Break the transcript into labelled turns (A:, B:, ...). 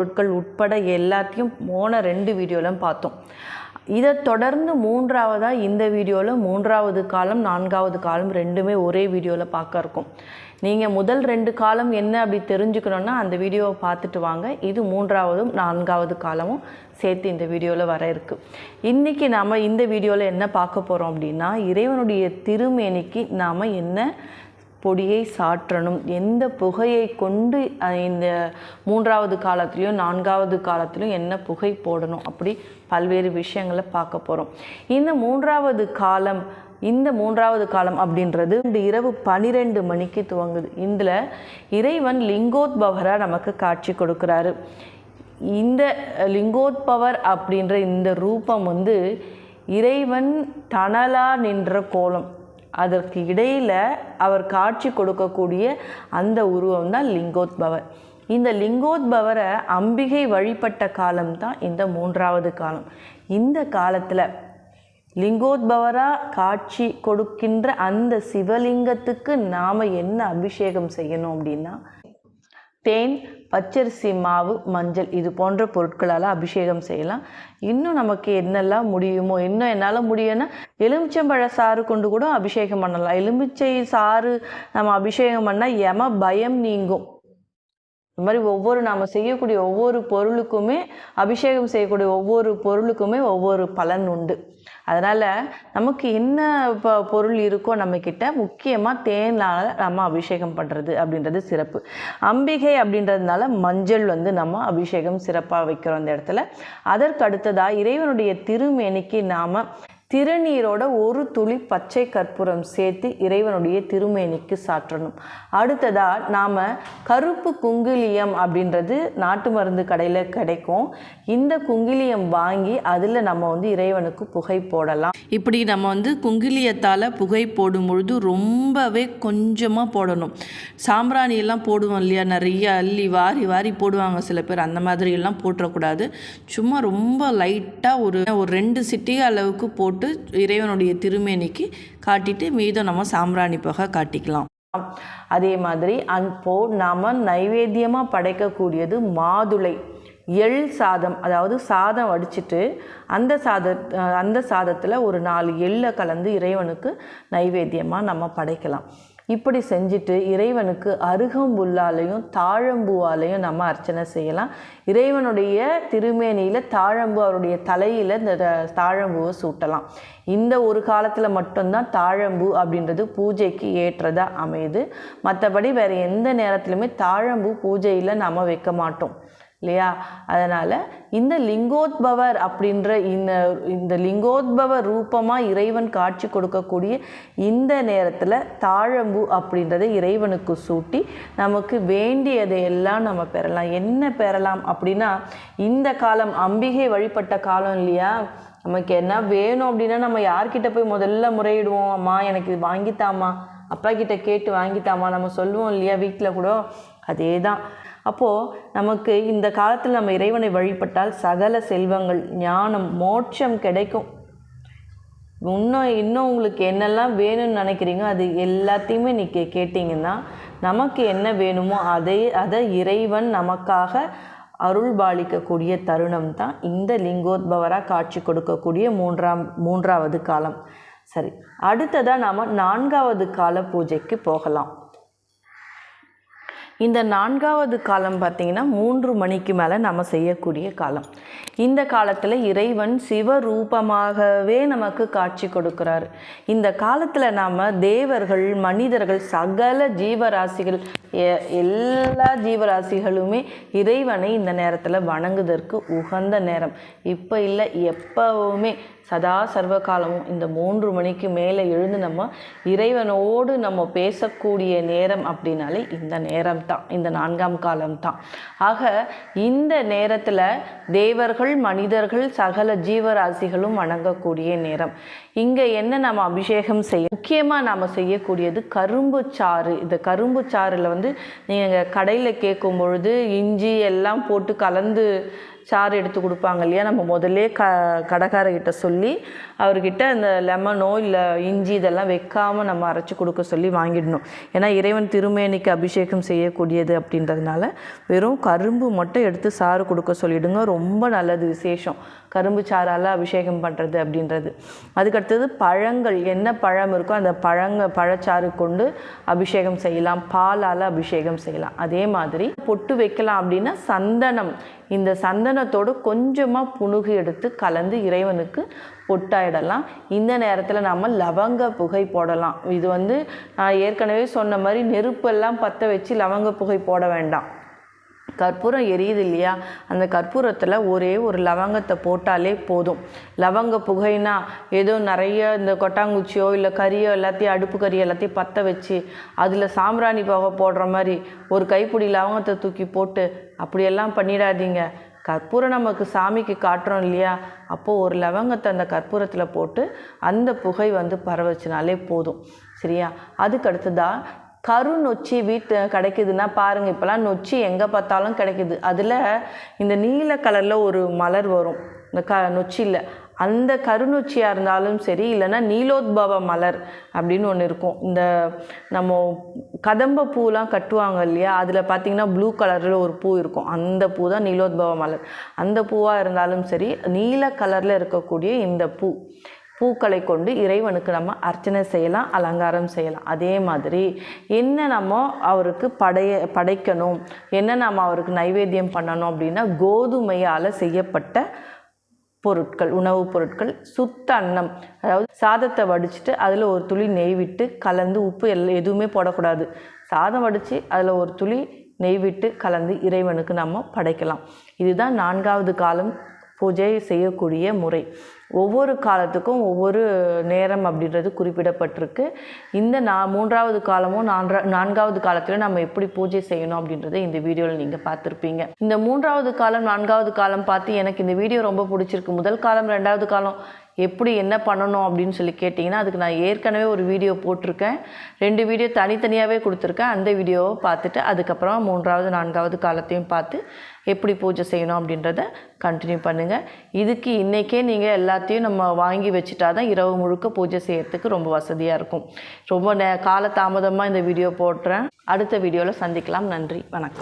A: பொருட்கள் உட்பட எல்லாத்தையும் போன 2 வீடியோலாம் பார்த்தோம். இதை தொடர்ந்து மூன்றாவதாக இந்த வீடியோவில் 3வது காலம் 4வது காலம் ரெண்டுமே ஒரே வீடியோவில் பார்க்க இருக்கும். நீங்கள் முதல் 2 காலம் என்ன அப்படி தெரிஞ்சுக்கணுன்னா அந்த வீடியோவை பார்த்துட்டு வாங்க. இது 3வதும் 4வது காலமும் சேர்த்து இந்த வீடியோவில் வர இருக்குது. இன்றைக்கி நாம் இந்த வீடியோவில் என்ன பார்க்க போகிறோம் அப்படின்னா, இறைவனுடைய திருமேனிக்கு நாம் என்ன பொடியை சாற்றணும், எந்த புகையை கொண்டு இந்த 3வது காலத்துலேயும் 4வது காலத்துலையும் என்ன புகை போடணும், அப்படி பல்வேறு விஷயங்களை பார்க்க போகிறோம். இந்த 3வது காலம் அப்படின்றது இரவு 12 மணிக்கு துவங்குது. இதில் இறைவன் லிங்கோத்பவராக நமக்கு காட்சி கொடுக்குறாரு. இந்த லிங்கோத்பவர் அப்படின்ற இந்த ரூபம் இறைவன் தணலாக நின்ற கோலம், அதற்கு இடையில் அவர் காட்சி கொடுக்கக்கூடிய அந்த உருவம் தான் லிங்கோத்பவர். இந்த லிங்கோத்பவரை அம்பிகை வழிபட்ட காலம்தான் இந்த 3வது காலம். இந்த காலத்தில் லிங்கோத்பவராக காட்சி கொடுக்கின்ற அந்த சிவலிங்கத்துக்கு நாம் என்ன அபிஷேகம் செய்யணும் அப்படின்னா, தேன், பச்சரிசி மாவு, மஞ்சள் இது போன்ற பொருட்களால் அபிஷேகம் செய்யலாம். இன்னும் நமக்கு என்னெல்லாம் முடியுமோ, இன்னும் என்னால் முடியும்னா எலுமிச்சம்பழ சாறு கொண்டு கூட அபிஷேகம் பண்ணலாம். எலுமிச்சை சாறு நம்ம அபிஷேகம் பண்ணால் யம பயம் நீங்கும். இந்த மாதிரி நாம் செய்யக்கூடிய ஒவ்வொரு பொருளுக்குமே, அபிஷேகம் செய்யக்கூடிய ஒவ்வொரு பொருளுக்குமே ஒவ்வொரு பலன் உண்டு. அதனால் நமக்கு என்ன பொருள் இருக்கோ நம்மக்கிட்ட, முக்கியமாக தேனால் நம்ம அபிஷேகம் பண்ணுறது அப்படின்றது சிறப்பு. அம்பிகை அப்படின்றதுனால மஞ்சள் நம்ம அபிஷேகம் சிறப்பாக வைக்கிறோம் அந்த இடத்துல. அதற்கு அடுத்ததாக இறைவனுடைய திருமேனிக்கு நாம் திருநீரோட ஒரு துளி பச்சை கற்பூரம் சேர்த்து இறைவனுடைய திருமேனிக்கு சாற்றணும். அடுத்ததாக நாம் கருப்பு குங்கிலியம் அப்படின்றது நாட்டு மருந்து கடையில் கிடைக்கும். இந்த குங்கிலியம் வாங்கி அதில் நம்ம இறைவனுக்கு புகை போடலாம். இப்படி நம்ம குங்கிலியத்தால் புகை போடும் பொழுது ரொம்பவே கொஞ்சமாக போடணும். சாம்பிராணியெல்லாம் போடுவோம் இல்லையா, நிறைய அள்ளி வாரி வாரி போடுவாங்க சில பேர், அந்த மாதிரியெல்லாம் போட்டுறக்கூடாது. சும்மா ரொம்ப லைட்டாக ஒரு 2 சிட்டிகை அளவுக்கு போட்டு இறைவனுடைய திருமேனிக்கு காட்டிட்டு மீதம் நம்ம சாம்பிராணி புகை காட்டிக்கலாம். அதே மாதிரி அப்போது நாம் நைவேத்தியமாக படைக்கக்கூடியது மாதுளை, எள் சாதம், அதாவது சாதம் வடிச்சிட்டு அந்த சாதத்தில் ஒரு 4 எள்ளை கலந்து இறைவனுக்கு நைவேத்தியமாக நம்ம படைக்கலாம். இப்படி செஞ்சுட்டு இறைவனுக்கு அருகம்புல்லாலையும் தாழம்பூவாலையும் நம்ம அர்ச்சனை செய்யலாம். இறைவனுடைய திருமேனியில் தாழம்பூ, அவருடைய தலையில் இந்த தாழம்பூவை சூட்டலாம். இந்த ஒரு காலத்தில் மட்டும்தான் தாழம்பூ அப்படின்றது பூஜைக்கு ஏற்றதாக அமையுது. மற்றபடி வேறு எந்த நேரத்துலையுமே தாழம்பூ பூஜையில் நம்ம வைக்க மாட்டோம் இல்லையா. அதனால் இந்த லிங்கோத்பவர் அப்படின்ற இந்த லிங்கோத்பவ ரூபமாக இறைவன் காட்சி கொடுக்கக்கூடிய இந்த நேரத்தில் தாழம்பூ அப்படின்றத இறைவனுக்கு சூட்டி நமக்கு வேண்டியதை எல்லாம் நம்ம பெறலாம். என்ன பெறலாம் அப்படின்னா, இந்த காலம் அம்பிகை வழிபட்ட காலம் இல்லையா. நமக்கு என்ன வேணும் அப்படின்னா நம்ம யார்கிட்ட போய் முதல்ல முறையிடுவோம், அம்மா எனக்கு இது வாங்கித்தாமா, அப்பா கிட்ட கேட்டு வாங்கித்தாமா நம்ம சொல்லுவோம் இல்லையா வீட்டில் கூட. அதே தான். அப்போது நமக்கு இந்த காலத்தில் நம்ம இறைவனை வழிபட்டால் சகல செல்வங்கள், ஞானம், மோட்சம் கிடைக்கும். இன்னும் உங்களுக்கு என்னெல்லாம் வேணும்னு நினைக்கிறீங்க அது எல்லாத்தையுமே நீங்கள் கேட்டிங்கன்னா நமக்கு என்ன வேணுமோ அதை இறைவன் நமக்காக அருள் பாலிக்கக்கூடிய தருணம் தான் இந்த லிங்கோத்பவராக காட்சி கொடுக்கக்கூடிய 3வது காலம். சரி, அடுத்ததாக நாம் 4வது கால பூஜைக்கு போகலாம். இந்த 4வது காலம் பார்த்திங்கன்னா 3 மணிக்கு மேலே நம்ம செய்யக்கூடிய காலம். இந்த காலத்தில் இறைவன் சிவரூபமாகவே நமக்கு காட்சி கொடுக்குறாரு. இந்த காலத்தில் நாம் தேவர்கள், மனிதர்கள், சகல ஜீவராசிகள், எல்லா ஜீவராசிகளுமே இறைவனை இந்த நேரத்தில் வணங்குவதற்கு உகந்த நேரம். இப்போ இல்லை, எப்பவுமே சதா சர்வ காலமும் இந்த 3 மணிக்கு மேலே எழுந்து நம்ம இறைவனோடு நம்ம பேசக்கூடிய நேரம் அப்படின்னாலே இந்த நேரம் தான், இந்த 4ஆம் காலம் தான். ஆக இந்த நேரத்தில் தேவர்கள், மனிதர்கள், சகல ஜீவராசிகளும் வணங்கக்கூடிய நேரம். இங்கே என்ன நம்ம அபிஷேகம் செய்ய, முக்கியமாக நாம் செய்யக்கூடியது கரும்பு சாறு. இந்த கரும்பு சாறில் நீங்கள் கடையில் கேட்கும் பொழுது இஞ்சி எல்லாம் போட்டு கலந்து சாறு எடுத்து கொடுப்பாங்க இல்லையா. நம்ம முதல்ல கடைக்காரர்கிட்ட சொல்லி அவர்கிட்ட அந்த லெமனோ இல்லை இஞ்சி இதெல்லாம் வைக்காமல் நம்ம அரைச்சி கொடுக்க சொல்லி வாங்கிடணும். ஏன்னா இறைவன் திருமேனிக்கு அபிஷேகம் செய்யக்கூடிய செய்யக்கூடியது அப்படின்றதுனால வெறும் கரும்பு மட்டும் எடுத்து சாறு கொடுக்க சொல்லிவிடுங்க. ரொம்ப நல்லது, விசேஷம் கரும்பு சாறால் அபிஷேகம் பண்ணுறது அப்படின்றது. அதுக்கடுத்தது பழங்கள், என்ன பழம் இருக்கோ அந்த பழச்சாறு கொண்டு அபிஷேகம் செய்யலாம், பாலால் அபிஷேகம் செய்யலாம். அதே மாதிரி பொட்டு வைக்கலாம் அப்படின்னா சந்தனம், இந்த சந்தனத்தோடு கொஞ்சமாக புணுகு எடுத்து கலந்து இறைவனுக்கு பொட்டாயிடலாம். இந்த நேரத்தில் நாம் லவங்க புகை போடலாம். இது நான் ஏற்கனவே சொன்ன மாதிரி நெருப்பெல்லாம் பற்ற வச்சு லவங்க புகை போட வேண்டாம். கற்பூரம் எரியுது இல்லையா, அந்த கற்பூரத்தில் ஒரே ஒரு லவங்கத்தை போட்டாலே போதும். லவங்க புகைனா ஏதோ நிறைய இந்த கொட்டாங்குச்சியோ இல்லை கறியோ எல்லாத்தையும் அடுப்பு கறி எல்லாத்தையும் பற்ற வச்சு அதில் சாம்பிராணி புகை போடுற மாதிரி ஒரு கைப்பிடி லவங்கத்தை தூக்கி போட்டு அப்படியெல்லாம் பண்ணிடாதீங்க. கற்பூரம் நமக்கு சாமிக்கு காட்டுறோம் இல்லையா, அப்போது ஒரு லவங்கத்தை அந்த கற்பூரத்தில் போட்டு அந்த புகை பரவச்சுனாலே போதும். சரியா? அதுக்கடுத்ததாக கருநொச்சி கிடைக்குதுன்னா பாருங்கள், இப்போலாம் நொச்சி எங்கே பார்த்தாலும் கிடைக்குது. அதில் இந்த நீல கலரில் ஒரு மலர் வரும் இந்த நொச்சியில். அந்த கருநொச்சியாக இருந்தாலும் சரி, இல்லைன்னா நீலோத்பவ மலர் அப்படின்னு ஒன்று இருக்கும். இந்த நம்ம கதம்ப பூலாம் கட்டுவாங்க இல்லையா, அதில் பார்த்திங்கன்னா ப்ளூ கலரில் ஒரு பூ இருக்கும். அந்த பூ தான் நீலோத்பவ மலர். அந்த பூவாக இருந்தாலும் சரி, நீல கலரில் இருக்கக்கூடிய இந்த பூக்களை கொண்டு இறைவனுக்கு நம்ம அர்ச்சனை செய்யலாம், அலங்காரம் செய்யலாம். அதே மாதிரி என்ன நம்ம அவருக்கு படைக்கணும், என்ன நம்ம அவருக்கு நைவேத்தியம் பண்ணணும் அப்படின்னா கோதுமையால் செய்யப்பட்ட பொருட்கள், உணவுப் பொருட்கள், சுத்த அன்னம், அதாவது சாதத்தை வடிச்சிட்டு அதில் ஒரு துளி நெய் விட்டு கலந்து, உப்பு எதுவுமே போடக்கூடாது, சாதம் வடித்து அதில் ஒரு துளி நெய் விட்டு கலந்து இறைவனுக்கு நம்ம படைக்கலாம். இதுதான் 4வது காலம் பூஜை செய்யக்கூடிய முறை. ஒவ்வொரு காலத்துக்கும் ஒவ்வொரு நேரம் அப்படின்றது குறிப்பிடப்பட்டிருக்கு. இந்த 3வது காலமும் 4வது காலத்தில் நம்ம எப்படி பூஜை செய்யணும் அப்படின்றத இந்த வீடியோவில் நீங்கள் பார்த்துருப்பீங்க. இந்த 3வது காலம் 4வது காலம் பார்த்து எனக்கு இந்த வீடியோ ரொம்ப பிடிச்சிருக்கு. முதல் காலம் 2வது காலம் எப்படி என்ன பண்ணணும் அப்படின்னு சொல்லி கேட்டிங்கன்னா, அதுக்கு நான் ஏற்கனவே ஒரு வீடியோ போட்டிருக்கேன். 2 வீடியோ தனித்தனியாகவே கொடுத்துருக்கேன். அந்த வீடியோவை பார்த்துட்டு அதுக்கப்புறம் 3வது 4வது காலத்தையும் பார்த்து எப்படி பூஜை செய்யணும் அப்படின்றத கண்டினியூ பண்ணுங்கள். இதுக்கு இன்றைக்கே நீங்கள் எல்லாத்தையும் நம்ம வாங்கி வச்சுட்டா தான் இரவு முழுக்க பூஜை செய்யறதுக்கு ரொம்ப வசதியாக இருக்கும். ரொம்ப கால தாமதமாக இந்த வீடியோ போடுறேன். அடுத்த வீடியோவில் சந்திக்கலாம். நன்றி, வணக்கம்.